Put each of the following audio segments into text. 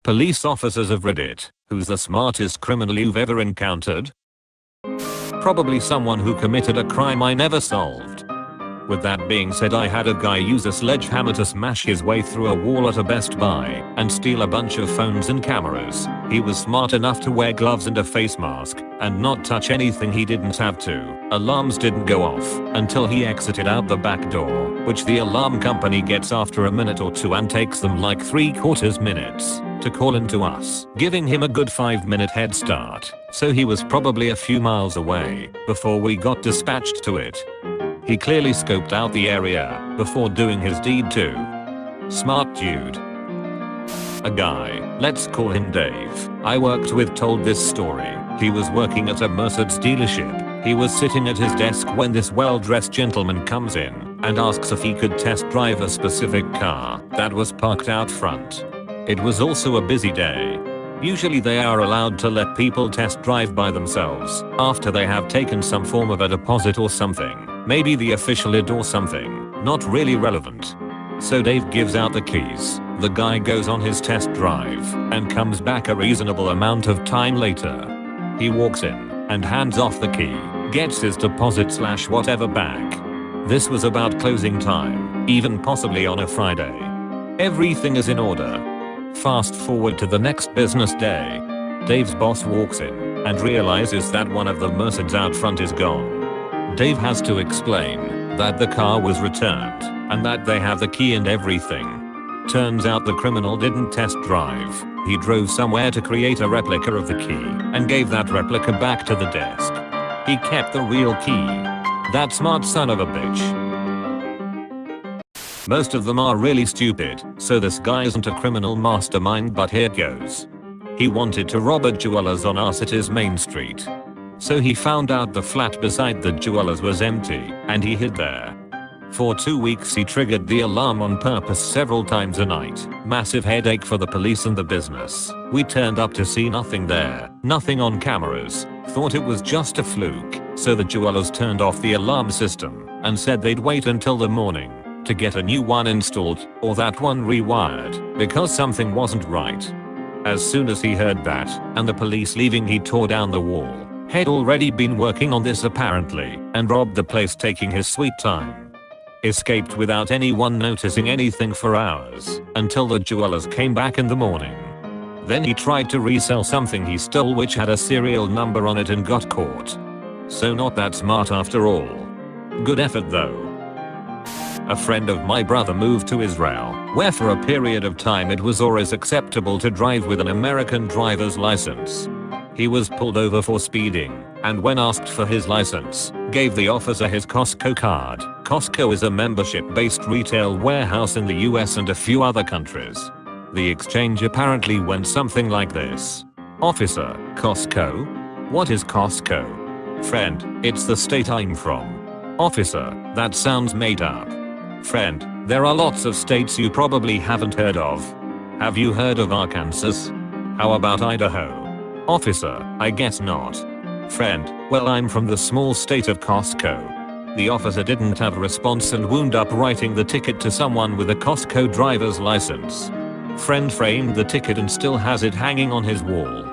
Police officers of Reddit, who's the smartest criminal you've ever encountered? Probably someone who committed a crime I never solved. With that being said, I had a guy use a sledgehammer to smash his way through a wall at a Best Buy and steal a bunch of phones and cameras. He was smart enough to wear gloves and a face mask and not touch anything he didn't have to. Alarms didn't go off until he exited out the back door, which the alarm company gets after a minute or two and takes them like 3/4 minutes to call into us, giving him a good 5-minute head start. So he was probably a few miles away before we got dispatched to it. He clearly scoped out the area before doing his deed too. Smart dude. A guy, let's call him Dave, I worked with told this story. He was working at a Mercedes dealership. He was sitting at his desk when this well-dressed gentleman comes in and asks if he could test drive a specific car that was parked out front. It was also a busy day. Usually they are allowed to let people test drive by themselves after they have taken some form of a deposit or something. Maybe the official ID or something. Not really relevant. So Dave gives out the keys. The guy goes on his test drive and comes back a reasonable amount of time later. He walks in and hands off the key, gets his deposit / whatever back. This was about closing time, even possibly on a Friday. Everything is in order. Fast forward to the next business day. Dave's boss walks in and realizes that one of the Mercedes out front is gone. Dave has to explain that the car was returned and that they have the key and everything. Turns out the criminal didn't test drive. He drove somewhere to create a replica of the key and gave that replica back to the desk. He kept the real key. That smart son of a bitch. Most of them are really stupid, so this guy isn't a criminal mastermind, but here goes. He wanted to rob a jeweler's on our city's main street. So he found out the flat beside the jeweler's was empty, and he hid there. For 2 weeks he triggered the alarm on purpose several times a night. Massive headache for the police and the business. We turned up to see nothing there, nothing on cameras. Thought it was just a fluke, so the jewelers turned off the alarm system and said they'd wait until the morning to get a new one installed or that one rewired because something wasn't right. As soon as he heard that and the police leaving, he tore down the wall. Had already been working on this apparently and robbed the place, taking his sweet time. Escaped without anyone noticing anything for hours until the jewelers came back in the morning. Then he tried to resell something he stole which had a serial number on it and got caught. So not that smart after all. Good effort though. A friend of my brother moved to Israel, where for a period of time it was always acceptable to drive with an American driver's license. He was pulled over for speeding, and when asked for his license, gave the officer his Costco card. Costco is a membership-based retail warehouse in the US and a few other countries. The exchange apparently went something like this. Officer, Costco? What is Costco? Friend, it's the state I'm from. Officer, that sounds made up. Friend, there are lots of states you probably haven't heard of. Have you heard of Arkansas? How about Idaho? Officer, I guess not. Friend, well, I'm from the small state of Costco. The officer didn't have a response and wound up writing the ticket to someone with a Costco driver's license. Friend framed the ticket and still has it hanging on his wall.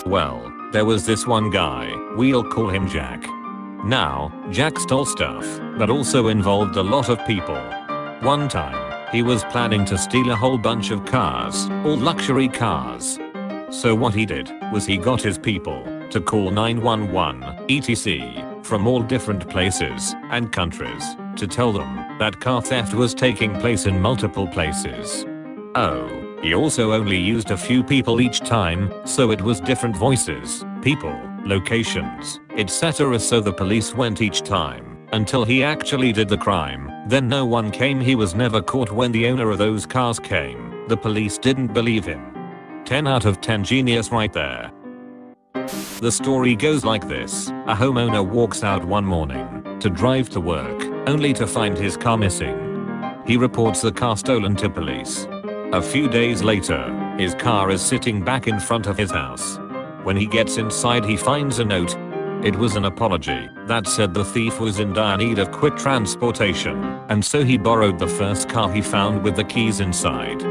Well, there was this one guy, we'll call him Jack. Now, Jack stole stuff, but also involved a lot of people. One time, he was planning to steal a whole bunch of cars, all luxury cars. So what he did was he got his people to call 911, etc. from all different places and countries to tell them that car theft was taking place in multiple places. Oh, he also only used a few people each time, so it was different voices, people, locations, etc. So the police went each time until he actually did the crime. Then no one came. He was never caught. When the owner of those cars came, the police didn't believe him. 10 out of 10 genius right there. The story goes like this. A homeowner walks out one morning to drive to work, only to find his car missing. He reports the car stolen to police. A few days later, his car is sitting back in front of his house. When he gets inside, he finds a note. It was an apology that said the thief was in dire need of quick transportation, and so he borrowed the first car he found with the keys inside.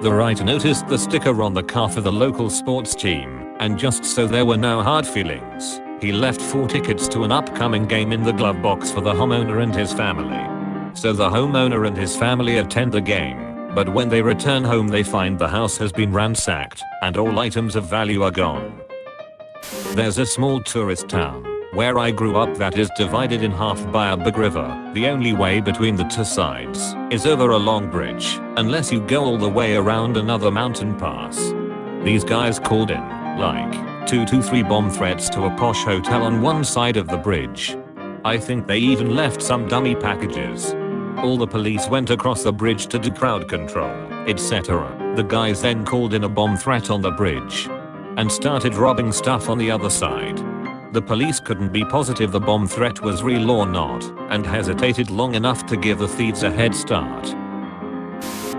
The writer noticed the sticker on the car for the local sports team, and just so there were no hard feelings, he left 4 tickets to an upcoming game in the glove box for the homeowner and his family. So the homeowner and his family attend the game, but when they return home they find the house has been ransacked, and all items of value are gone. There's a small tourist town where I grew up that is divided in half by a big river. The only way between the 2 sides is over a long bridge, unless you go all the way around another mountain pass. These guys called in, like, 2 to 3 bomb threats to a posh hotel on one side of the bridge. I think they even left some dummy packages. All the police went across the bridge to do crowd control, etc. The guys then called in a bomb threat on the bridge and started robbing stuff on the other side. The police couldn't be positive the bomb threat was real or not, and hesitated long enough to give the thieves a head start.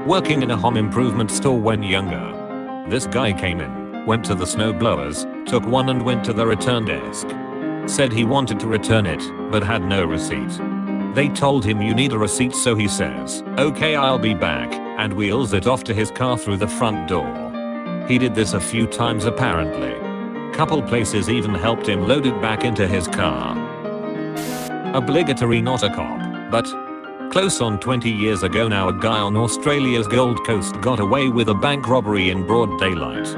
Working in a home improvement store when younger, this guy came in, went to the snowblowers, took one and went to the return desk. Said he wanted to return it, but had no receipt. They told him you need a receipt, so he says, "Okay, I'll be back," and wheels it off to his car through the front door. He did this a few times apparently. Couple places even helped him load it back into his car. Obligatory not a cop, but close on 20 years ago now, a guy on Australia's Gold Coast got away with a bank robbery in broad daylight.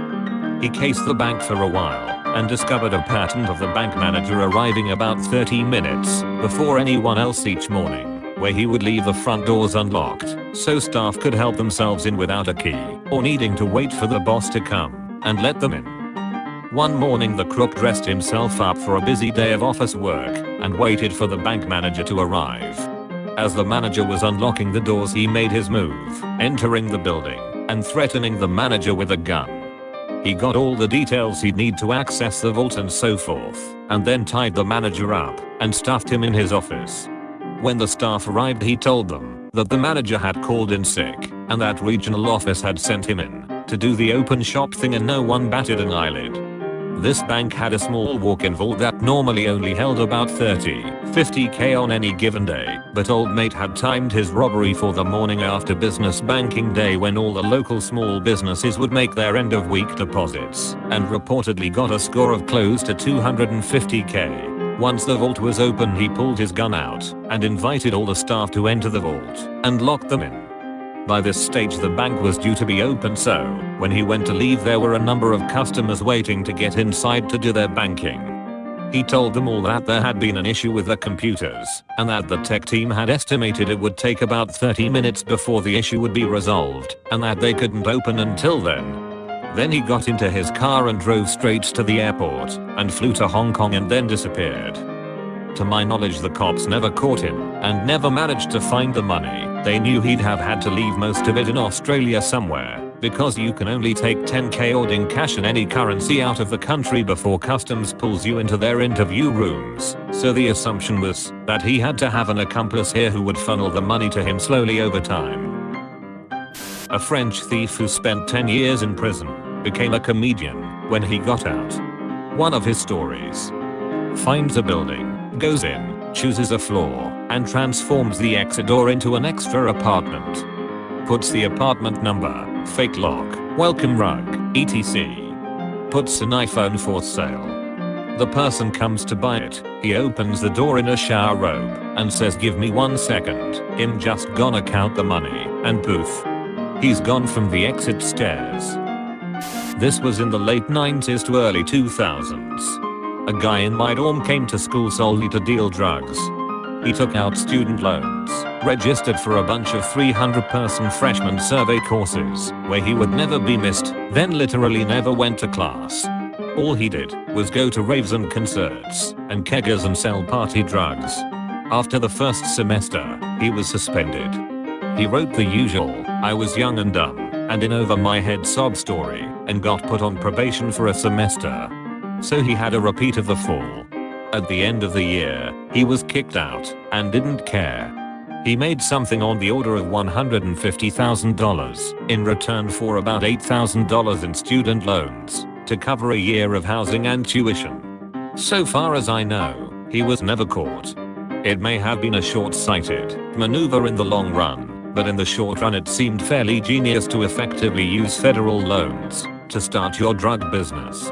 He cased the bank for a while and discovered a pattern of the bank manager arriving about 30 minutes before anyone else each morning, where he would leave the front doors unlocked so staff could help themselves in without a key, or needing to wait for the boss to come and let them in. One morning the crook dressed himself up for a busy day of office work and waited for the bank manager to arrive. As the manager was unlocking the doors, he made his move, entering the building and threatening the manager with a gun. He got all the details he'd need to access the vault and so forth, and then tied the manager up and stuffed him in his office. When the staff arrived, he told them that the manager had called in sick and that regional office had sent him in to do the open shop thing, and no one batted an eyelid. This bank had a small walk-in vault that normally only held about 50k on any given day, but old mate had timed his robbery for the morning after business banking day, when all the local small businesses would make their end of week deposits, and reportedly got a score of close to 250k. Once the vault was open, he pulled his gun out and invited all the staff to enter the vault and locked them in. By this stage the bank was due to be open, so when he went to leave there were a number of customers waiting to get inside to do their banking. He told them all that there had been an issue with the computers, and that the tech team had estimated it would take about 30 minutes before the issue would be resolved, and that they couldn't open until then. Then he got into his car and drove straight to the airport and flew to Hong Kong and then disappeared. To my knowledge, the cops never caught him and never managed to find the money. They knew he'd have had to leave most of it in Australia somewhere, because you can only take 10k odd in cash and any currency out of the country before customs pulls you into their interview rooms. So the assumption was that he had to have an accomplice here who would funnel the money to him slowly over time. A French thief who spent 10 years in prison became a comedian when he got out. One of his stories: finds a building, goes in, chooses a floor, and transforms the exit door into an extra apartment. Puts the apartment number, fake lock, welcome rug, etc. Puts an iPhone for sale. The person comes to buy it. He opens the door in a shower robe and says, "Give me 1 second. I'm just gonna count the money," and poof, he's gone from the exit stairs. This was in the late 90s to early 2000s. A guy in my dorm came to school solely to deal drugs. He took out student loans, registered for a bunch of 300-person freshman survey courses where he would never be missed, then literally never went to class. All he did was go to raves and concerts and keggers and sell party drugs. After the first semester, he was suspended. He wrote the usual "I was young and dumb and in over my head" sob story and got put on probation for a semester. So he had a repeat of the fall. At the end of the year, he was kicked out and didn't care. He made something on the order of $150,000 in return for about $8,000 in student loans to cover a year of housing and tuition. So far as I know, he was never caught. It may have been a short-sighted maneuver in the long run, but in the short run it seemed fairly genius to effectively use federal loans to start your drug business.